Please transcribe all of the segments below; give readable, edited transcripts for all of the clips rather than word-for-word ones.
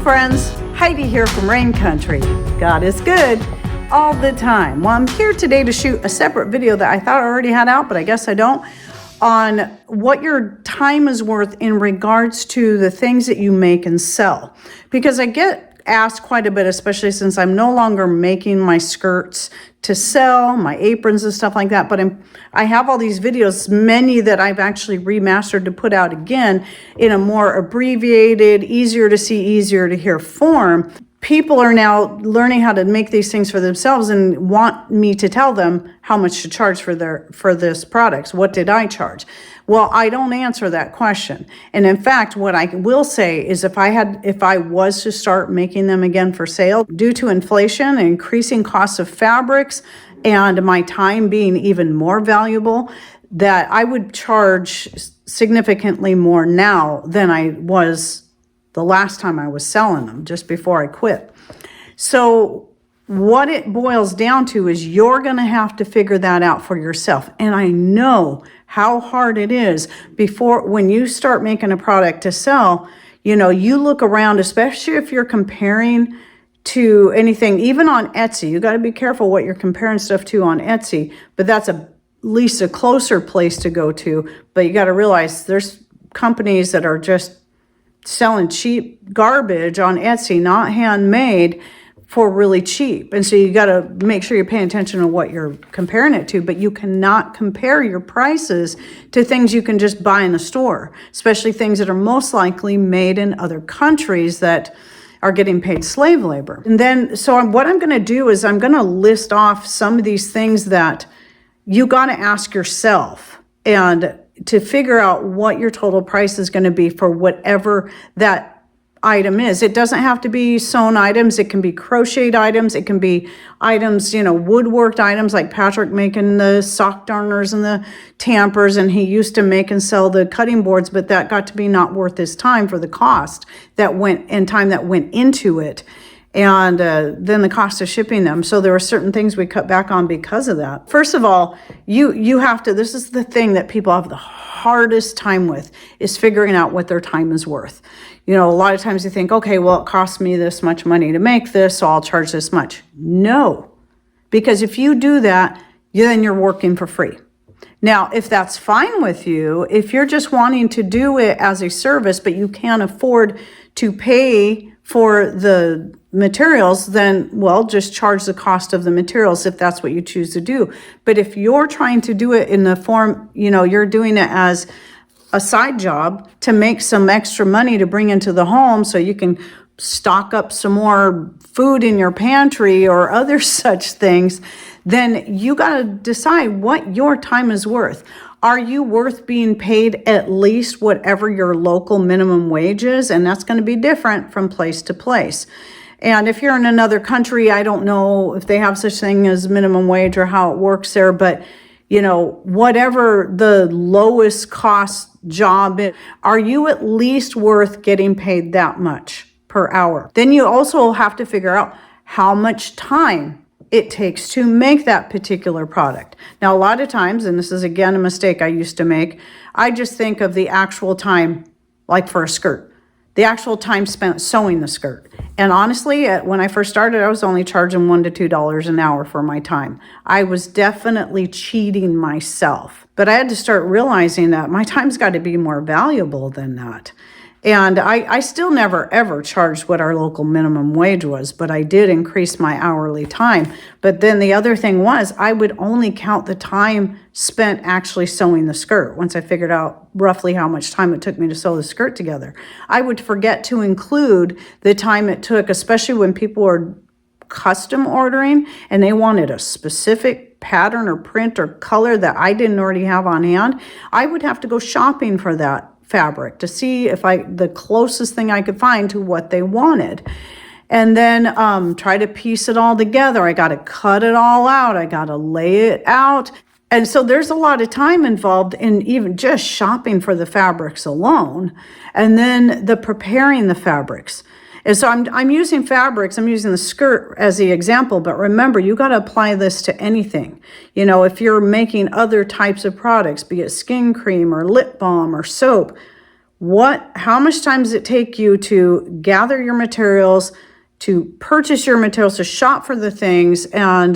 friends, Heidi here from Rain Country. God is good all the time. Well, I'm here today to shoot a separate video that I thought I already had out, but I guess I don't, on what your time is worth in regards to the things that you make and sell. Because I get asked quite a bit, especially since I'm no longer making my skirts to sell, my aprons and stuff like that, but I have all these videos, many that I've actually remastered to put out again in a more abbreviated, easier to see, easier to hear form. People are now learning how to make these things for themselves and want me to tell them how much to charge for this products. What did I charge? Well, I don't answer that question. And in fact, what I will say is if I was to start making them again for sale, due to inflation and increasing costs of fabrics and my time being even more valuable, that I would charge significantly more now than I was the last time I was selling them, just before I quit. So what it boils down to is you're going to have to figure that out for yourself. And I know how hard it is when you start making a product to sell. You know, you look around, especially if you're comparing to anything, even on Etsy. You got to be careful what you're comparing stuff to on Etsy, but that's at least a closer place to go to. But you got to realize there's companies that are just selling cheap garbage on Etsy, not handmade, for really cheap. And so you got to make sure you're paying attention to what you're comparing it to, but you cannot compare your prices to things you can just buy in the store, especially things that are most likely made in other countries that are getting paid slave labor. And then, what I'm going to do is I'm going to list off some of these things that you got to ask yourself and to figure out what your total price is going to be for whatever that item is. It doesn't have to be sewn items. It can be crocheted items. It can be items, woodworked items like Patrick making the sock darners and the tampers, and he used to make and sell the cutting boards, but that got to be not worth his time for the cost that went and time that went into it. And then the cost of shipping them. So there were certain things we cut back on because of that. First of all, you have to, this is the thing that people have the hardest time with, is figuring out what their time is worth. A lot of times you think, okay, well, it costs me this much money to make this, so I'll charge this much. No, because if you do that, then you're working for free. Now, if that's fine with you, if you're just wanting to do it as a service, but you can't afford to pay for the materials, then, well, just charge the cost of the materials if that's what you choose to do. But if you're trying to do it in the form, you're doing it as a side job to make some extra money to bring into the home so you can stock up some more food in your pantry or other such things, then you got to decide what your time is worth. Are you worth being paid at least whatever your local minimum wage is? And that's going to be different from place to place. And if you're in another country, I don't know if they have such thing as minimum wage or how it works there, but whatever the lowest cost job is, are you at least worth getting paid that much per hour? Then you also have to figure out how much time it takes to make that particular product. Now, a lot of times, and this is again a mistake I used to make, I just think of the actual time, like for a skirt, the actual time spent sewing the skirt. And honestly, when I first started, I was only charging $1 to $2 an hour for my time. I was definitely cheating myself. But I had to start realizing that my time's got to be more valuable than that. And I still never, ever charged what our local minimum wage was, but I did increase my hourly time. But then the other thing was I would only count the time spent actually sewing the skirt. Once I figured out roughly how much time it took me to sew the skirt together, I would forget to include the time it took, especially when people were custom ordering and they wanted a specific pattern or print or color that I didn't already have on hand. I would have to go shopping for that fabric to see if the closest thing I could find to what they wanted. And then try to piece it all together. I got to cut it all out. I got to lay it out. And so there's a lot of time involved in even just shopping for the fabrics alone. And then the preparing the fabrics. And so I'm using fabrics, I'm using the skirt as the example, but remember, you got to apply this to anything. If you're making other types of products, be it skin cream or lip balm or soap, How much time does it take you to gather your materials, to purchase your materials, to shop for the things, and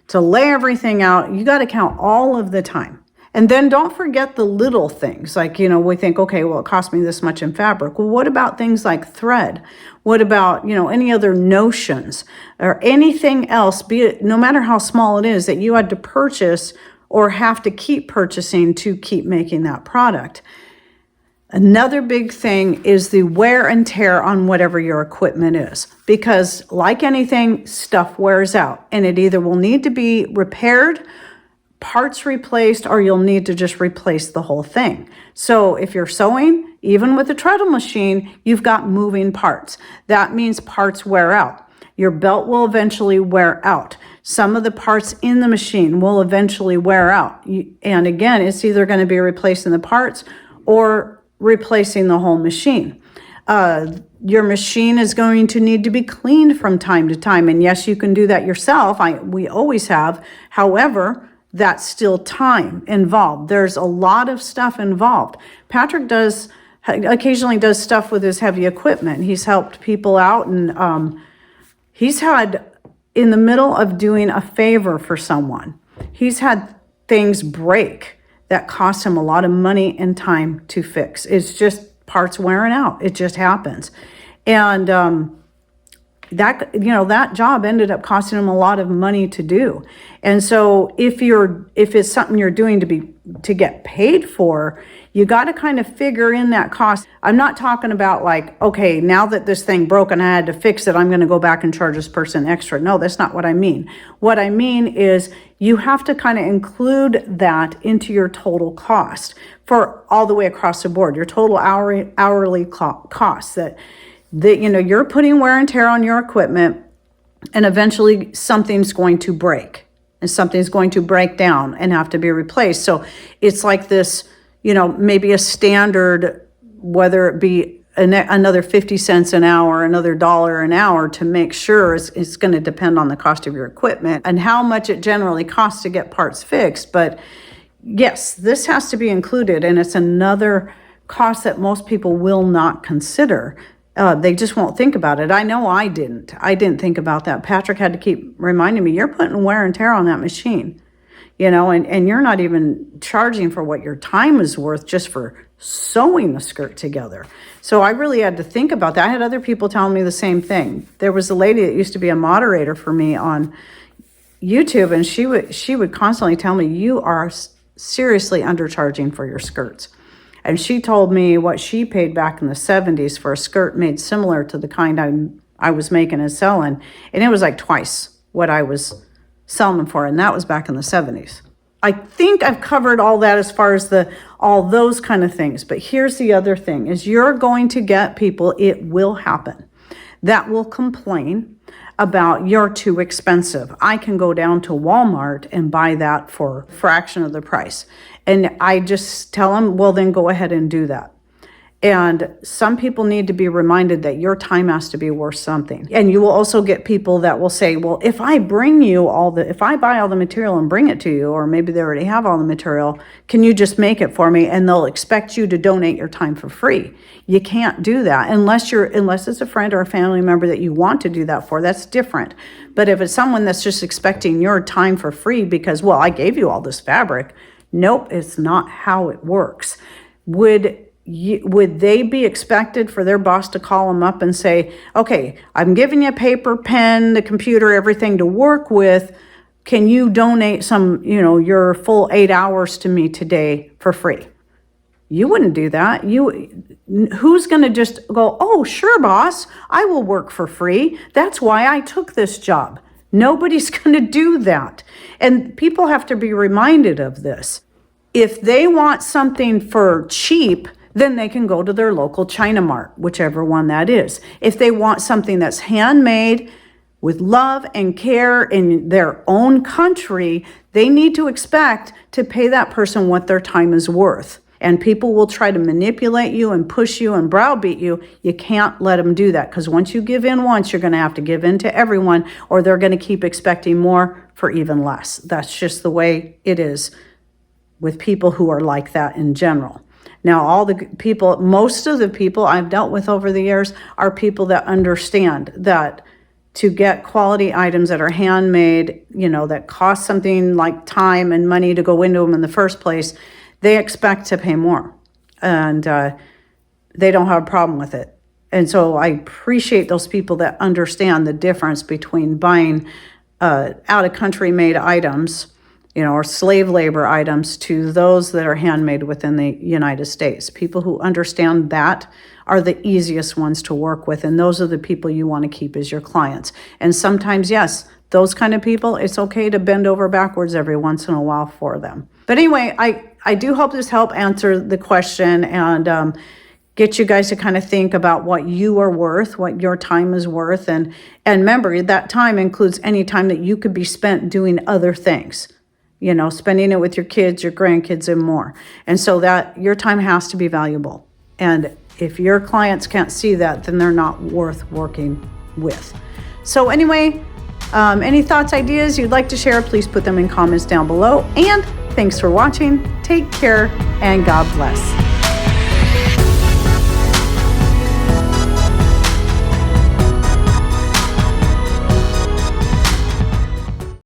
to lay everything out? You got to count all of the time. And then don't forget the little things. Like, we think, okay, well, it cost me this much in fabric. Well, what about things like thread? What about, any other notions or anything else, be it no matter how small it is, that you had to purchase or have to keep purchasing to keep making that product? Another big thing is the wear and tear on whatever your equipment is, because like anything, stuff wears out, and it either will need to be repaired, parts replaced, or you'll need to just replace the whole thing. So if you're sewing, even with a treadle machine, you've got moving parts. That means parts wear out. Your belt will eventually wear out. Some of the parts in the machine will eventually wear out. And again, it's either going to be replacing the parts or replacing the whole machine. Your machine is going to need to be cleaned from time to time. And yes, you can do that yourself. We always have. However, that's still time involved. There's a lot of stuff involved. Patrick occasionally does stuff with his heavy equipment. He's helped people out, and he's had, in the middle of doing a favor for someone, he's had things break that cost him a lot of money and time to fix. It's just parts wearing out. It just happens. And that job ended up costing him a lot of money to do. And so if it's something you're doing to get paid for, you got to kind of figure in that cost. I'm not talking about like, okay, now that this thing broke and I had to fix it, I'm going to go back and charge this person extra. No, that's not what I mean. What I mean is you have to kind of include that into your total cost for all the way across the board, your total hourly costs that you're putting wear and tear on your equipment, and eventually something's going to break and something's going to break down and have to be replaced. So it's like this, maybe a standard, whether it be another 50 cents an hour, another $1 an hour, to make sure it's going to depend on the cost of your equipment and how much it generally costs to get parts fixed. But yes, this has to be included, and it's another cost that most people will not consider. They just won't think about it. I know I didn't. I didn't think about that. Patrick had to keep reminding me, you're putting wear and tear on that machine, and you're not even charging for what your time is worth just for sewing the skirt together. So I really had to think about that. I had other people telling me the same thing. There was a lady that used to be a moderator for me on YouTube, and she would constantly tell me, you are seriously undercharging for your skirts. And she told me what she paid back in the 70s for a skirt made similar to the kind I was making and selling. And it was like twice what I was selling them for. And that was back in the 70s. I think I've covered all that as far as all those kind of things. But here's the other thing, is you're going to get people, it will happen, that will complain about you're too expensive. I can go down to Walmart and buy that for a fraction of the price. And I just tell them, well, then go ahead and do that. And some people need to be reminded that your time has to be worth something. And you will also get people that will say, well, if I buy all the material and bring it to you, or maybe they already have all the material, can you just make it for me? And they'll expect you to donate your time for free. You can't do that unless it's a friend or a family member that you want to do that for. That's different. But if it's someone that's just expecting your time for free because, well, I gave you all this fabric. Nope, it's not how it works. Would they be expected for their boss to call them up and say, okay, I'm giving you paper, pen, the computer, everything to work with. Can you donate some, your full 8 hours to me today for free? You wouldn't do that. Who's going to just go, oh, sure, boss, I will work for free. That's why I took this job. Nobody's going to do that. And people have to be reminded of this. If they want something for cheap, then they can go to their local China Mart, whichever one that is. If they want something that's handmade with love and care in their own country, they need to expect to pay that person what their time is worth. And people will try to manipulate you and push you and browbeat you. You can't let them do that, because once you give in once, you're going to have to give in to everyone, or they're going to keep expecting more for even less. That's just the way it is with people who are like that in general. Now, most of the people I've dealt with over the years are people that understand that to get quality items that are handmade, that cost something like time and money to go into them in the first place, they expect to pay more. And they don't have a problem with it. And so I appreciate those people that understand the difference between buying out-of-country made items, or slave labor items, to those that are handmade within the United States. People who understand that are the easiest ones to work with, and those are the people you want to keep as your clients. And sometimes, yes, those kind of people, it's okay to bend over backwards every once in a while for them. But anyway, I do hope this helped answer the question and get you guys to kind of think about what you are worth, what your time is worth. And remember, that time includes any time that you could be spent doing other things, spending it with your kids, your grandkids, and more. And so that your time has to be valuable. And if your clients can't see that, then they're not worth working with. So anyway, any thoughts, ideas you'd like to share, please put them in comments down below. And thanks for watching. Take care and God bless.